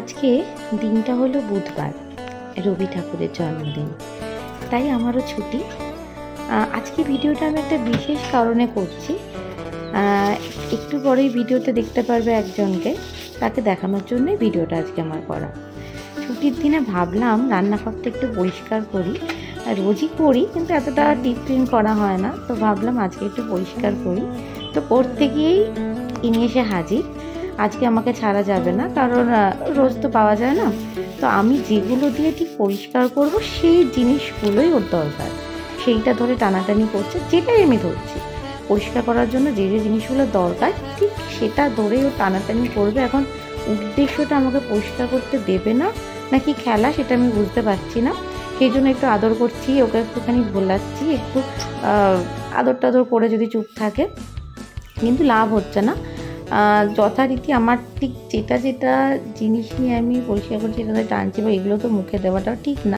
আজকে দিনটা হলো বুধবার, রবি ঠাকুরের জন্মদিন, তাই আমারও ছুটি। আজকে ভিডিওটা আমি একটা বিশেষ কারণে করছি। একটু পরেই ভিডিওতে দেখতে পারবে একজনকে, তাকে দেখানোর জন্যই ভিডিওটা আজকে আমার করা। ছুটির দিনে ভাবলাম রান্নাঘরটা একটু পরিষ্কার করি। রোজই করি কিন্তু এতটা টিফিন করা হয় না, তো ভাবলাম আজকে একটু পরিষ্কার করি। তো করতে গিয়েই ইনি এসে হাজির। আজকে আমাকে ছাড়া যাবে না, কারণ রোজ তো পাওয়া যায় না। তো আমি যেগুলো দিয়ে ঠিক পরিষ্কার করব সেই জিনিসগুলোই ওর দরকার, সেইটা ধরে টানাটানি করছে। যেটাই আমি ধরছি পরিষ্কার করার জন্য, যে যে জিনিসগুলো দরকার ঠিক সেটা ধরেই ও টানাটানি করবে। এখন উদ্দেশ্যটা আমাকে পরিষ্কার করতে দেবে না নাকি খেলা, সেটা আমি বুঝতে পারছি না। সেই জন্য একটু আদর করছি, ওকে একটুখানি ভোলাচ্ছি, একটু আদর টাদর করে যদি চুপ থাকে, কিন্তু লাভ হচ্ছে না। যথারীতি আমার ঠিক যেটা যেটা জিনিস নিয়ে আমি পরিষ্কার করছি সেটা টানছি, বা এগুলো তো মুখে দেওয়াটাও ঠিক না।